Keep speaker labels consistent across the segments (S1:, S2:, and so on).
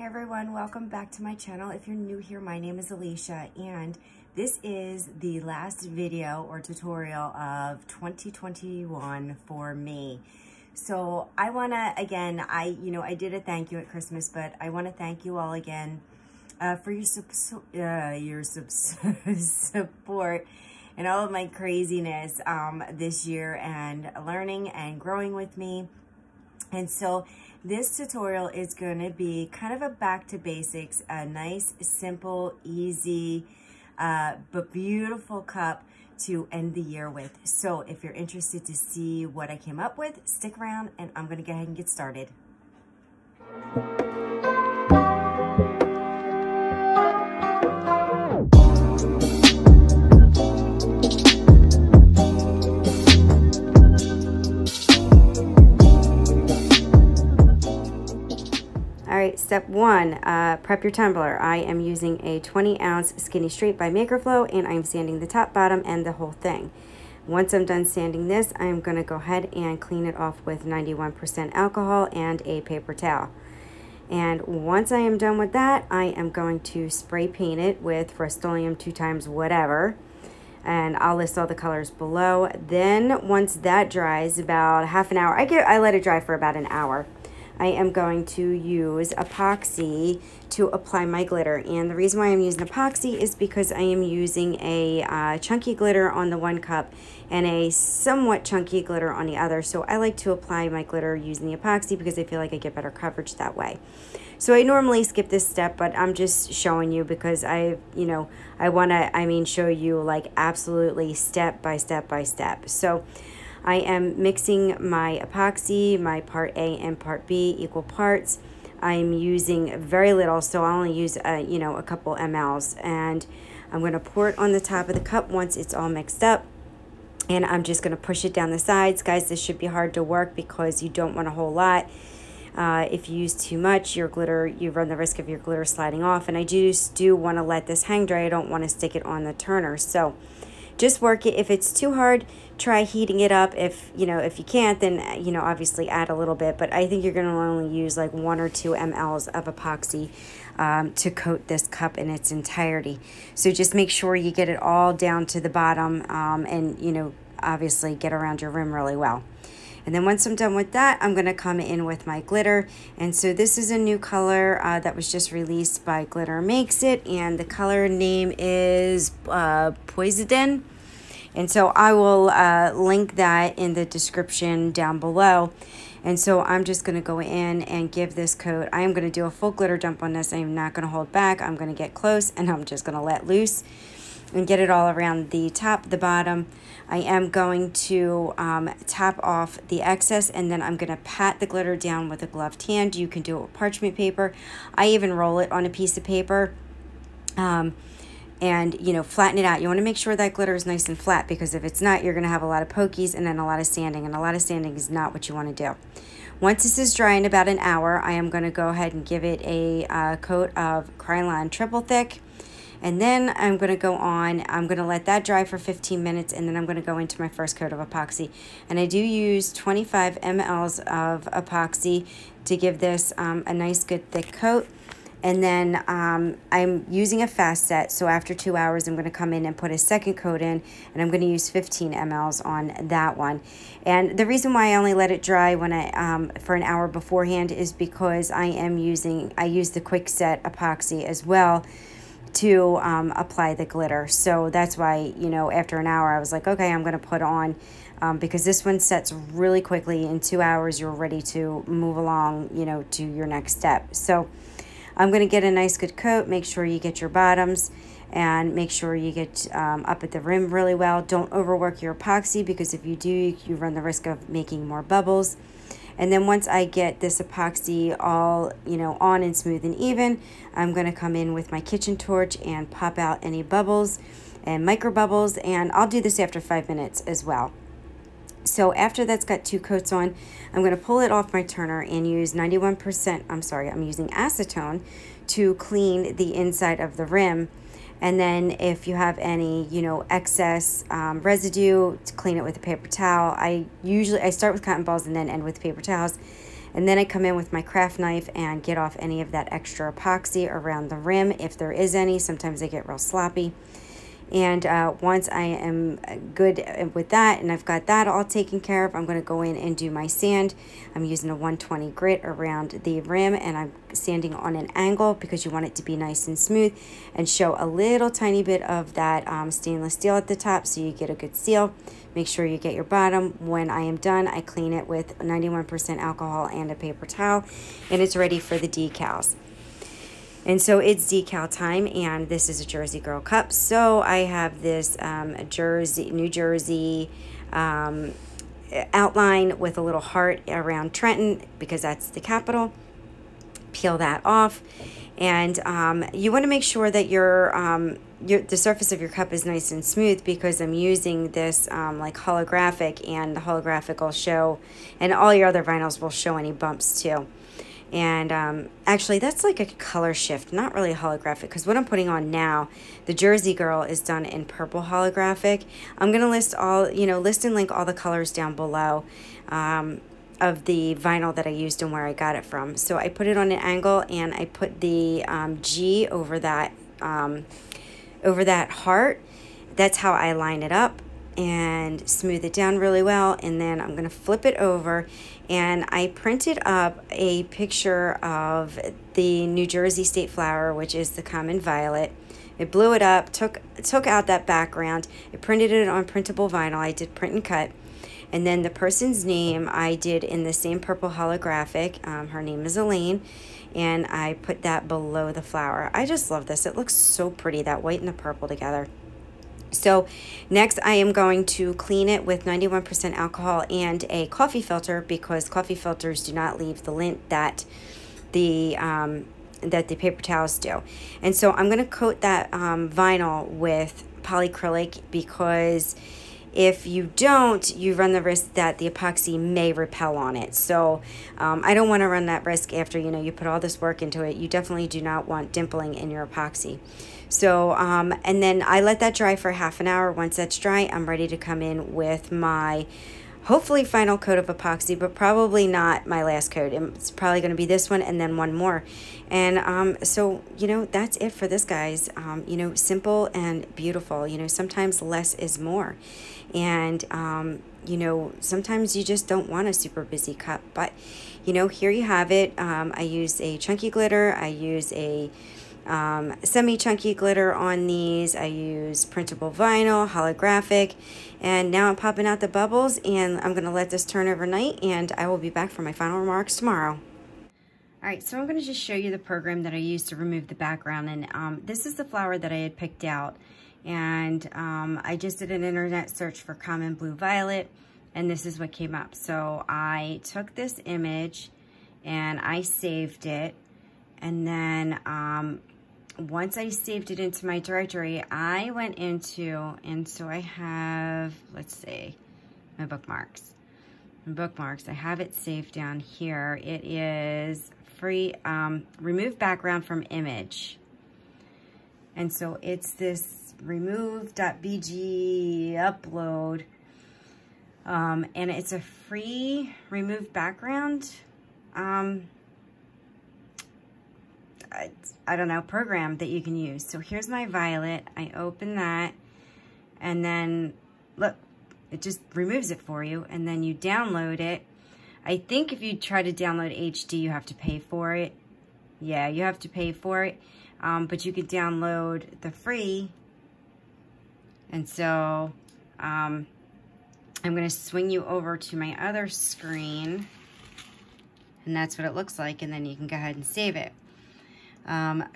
S1: Hey everyone, welcome back to my channel. If you're new here, my name is Alicia and this is the last video or tutorial of 2021 for me. So I wanna, again, I did a thank you at Christmas, but I wanna thank you all again for your support and all of my craziness this year and learning and growing with me. And so this tutorial is going to be kind of a back to basics, a nice, simple, easy, but beautiful cup to end the year with. So if you're interested to see what I came up with, stick around and I'm going to go ahead and get started. Step one, prep your tumbler. I am using a 20-ounce Skinny Straight by Makerflow, and I'm sanding the top, bottom, and the whole thing. Once I'm done sanding this, I'm going to go ahead and clean it off with 91% alcohol and a paper towel. And once I am done with that, I am going to spray paint it with Rust-Oleum 2x whatever. And I'll list all the colors below. Then once that dries, about half an hour, I let it dry for about an hour. I am going to use epoxy to apply my glitter, and the reason why I'm using epoxy is because I am using a chunky glitter on the one cup and a somewhat chunky glitter on the other. So I like to apply my glitter using the epoxy because I feel like I get better coverage that way. So I normally skip this step, but I'm just showing you because I want to, show you like absolutely step by step by step. So I am mixing my epoxy, my part A and part B, equal parts. I'm using very little, so I'll only use, a couple mLs. And I'm going to pour it on the top of the cup once it's all mixed up. And I'm just going to push it down the sides. Guys, this should be hard to work because you don't want a whole lot. If you use too much, your glitter, you run the risk of your glitter sliding off. And I just do want to let this hang dry. I don't want to stick it on the turner. So just work it. If it's too hard, try heating it up. If you can't, then obviously add a little bit, but I think you're going to only use like 1 or 2 mLs of epoxy to coat this cup in its entirety. So just make sure you get it all down to the bottom and obviously get around your rim really well. And then once I'm done with that, I'm going to come in with my glitter. And so this is a new color that was just released by Glitter Makes It. And the color name is Poseidon. And so I will link that in the description down below. And so I'm just going to go in and give this coat. I am going to do a full glitter dump on this. I'm not going to hold back. I'm going to get close and I'm just going to let loose and get it all around the top, the bottom. I am going to tap off the excess, and then I'm going to pat the glitter down with a gloved hand. You can do it with parchment paper. I even roll it on a piece of paper and flatten it out. You want to make sure that glitter is nice and flat, because if it's not, you're going to have a lot of pokies and then a lot of sanding, and a lot of sanding is not what you want to do. Once this is dry in about an hour, I am going to go ahead and give it a coat of Krylon triple thick. And then I'm going to go on, I'm going to let that dry for 15 minutes, and then I'm going to go into my first coat of epoxy. And I do use 25 mLs of epoxy to give this a nice good thick coat. And then I'm using a fast set, so after 2 hours I'm going to come in and put a second coat in, and I'm going to use 15 mLs on that one. And the reason why I only let it dry when for an hour beforehand is because I use the quick set epoxy as well to apply the glitter. So that's why, after an hour I was like, okay, I'm going to put on, because this one sets really quickly. In 2 hours you're ready to move along, to your next step. So I'm going to get a nice good coat. Make sure you get your bottoms and make sure you get up at the rim really well. Don't overwork your epoxy, because if you do, you run the risk of making more bubbles. And then once I get this epoxy all, on and smooth and even, I'm going to come in with my kitchen torch and pop out any bubbles and micro bubbles. And I'll do this after 5 minutes as well. So after that's got 2 coats on, I'm going to pull it off my turner and use I'm using acetone to clean the inside of the rim. And then if you have any, excess residue, to clean it with a paper towel. I start with cotton balls and then end with paper towels. And then I come in with my craft knife and get off any of that extra epoxy around the rim, if there is any. Sometimes they get real sloppy. And once I am good with that and I've got that all taken care of, I'm going to go in and do my sand. I'm using a 120 grit around the rim, and I'm sanding on an angle because you want it to be nice and smooth and show a little tiny bit of that stainless steel at the top so you get a good seal. Make sure you get your bottom. When I am done, I clean it with 91% alcohol and a paper towel, and it's ready for the decals. And so it's decal time, and this is a Jersey Girl cup. So I have this New Jersey outline with a little heart around Trenton because that's the capital. Peel that off, and you want to make sure that the surface of your cup is nice and smooth, because I'm using this like holographic, and the holographic will show, and all your other vinyls will show any bumps too. And actually, that's like a color shift, not really holographic, because what I'm putting on now, the Jersey Girl, is done in purple holographic. I'm going to list and link all the colors down below of the vinyl that I used and where I got it from. So I put it on an angle, and I put the G over that heart. That's how I line it up and smooth it down really well. And then I'm going to flip it over, and I printed up a picture of the New Jersey state flower, which is the common violet. I blew it up, took out that background. I printed it on printable vinyl. I did print and cut. And then the person's name I did in the same purple holographic. Her name is Elaine, and I put that below the flower. I just love this. It looks so pretty, that white and the purple together. So next I am going to clean it with 91% alcohol and a coffee filter, because coffee filters do not leave the lint that the paper towels do. And so I'm going to coat that vinyl with polyacrylic, because if you don't, you run the risk that the epoxy may repel on it. So I don't want to run that risk after you put all this work into it. You definitely do not want dimpling in your epoxy. So, and then I let that dry for half an hour. Once that's dry, I'm ready to come in with my hopefully final coat of epoxy, but probably not my last coat. It's probably going to be this one and then one more. And so, that's it for this, guys. Simple and beautiful. Sometimes less is more. And, sometimes you just don't want a super busy cup. But, here you have it. I use a chunky glitter. I use a semi-chunky glitter on these. I use printable vinyl, holographic, and now I'm popping out the bubbles, and I'm going to let this turn overnight, and I will be back for my final remarks tomorrow. Alright, so I'm going to just show you the program that I used to remove the background, and this is the flower that I had picked out, and I just did an internet search for common blue violet, and this is what came up. So I took this image and I saved it, and then once I saved it into my directory, I went into, and so I have, let's see, my bookmarks. I have it saved down here. It is free, remove background from image. And so it's this remove.bg upload. And it's a free remove background. I don't know, program that you can use. So here's my violet. I open that, and then look, it just removes it for you, and then you download it. I think if you try to download HD, you have to pay for it. Yeah, you have to pay for it, but you could download the free. And so I'm going to swing you over to my other screen, and that's what it looks like, and then you can go ahead and save it.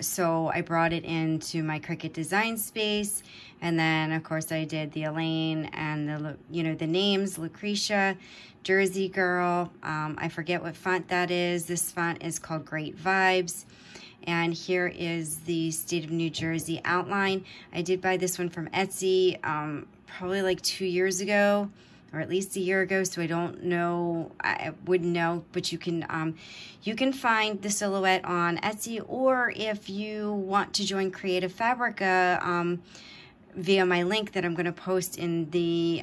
S1: So I brought it into my Cricut design space, and then of course I did the Elaine and the names, Lucretia, Jersey Girl. I forget what font that is. This font is called Great Vibes. And here is the State of New Jersey outline. I did buy this one from Etsy probably like 2 years ago, or at least a year ago, so I don't know, I wouldn't know, but you can find the silhouette on Etsy, or if you want to join Creative Fabrica via my link that I'm going to post in the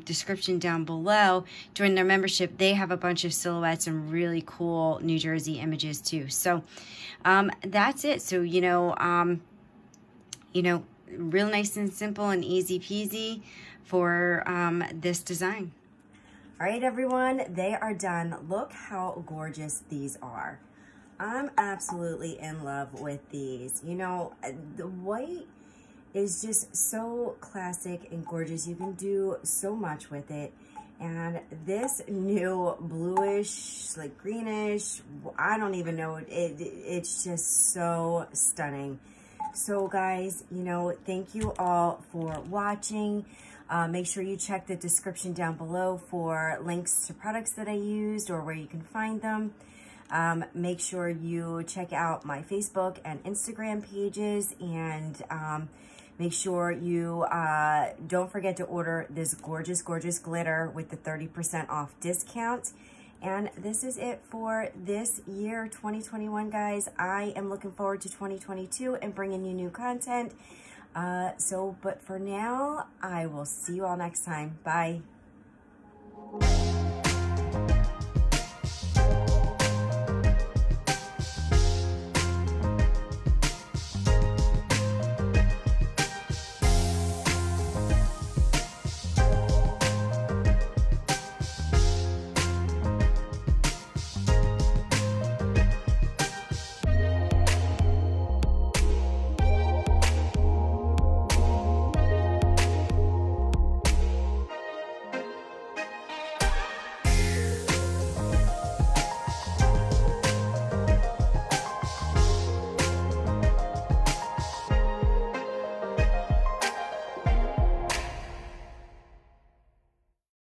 S1: description down below. Join their membership. They have a bunch of silhouettes and really cool New Jersey images too. So that's it. So, real nice and simple and easy peasy for this design. All right, everyone, they are done. Look how gorgeous these are. I'm absolutely in love with these. The white is just so classic and gorgeous. You can do so much with it. And this new bluish, like greenish, I don't even know, it's just so stunning. So guys, thank you all for watching. Make sure you check the description down below for links to products that I used or where you can find them. Make sure you check out my Facebook and Instagram pages, and make sure you don't forget to order this gorgeous, gorgeous glitter with the 30% off discount. And this is it for this year, 2021, guys. I am looking forward to 2022 and bringing you new content. But for now, I will see you all next time. Bye.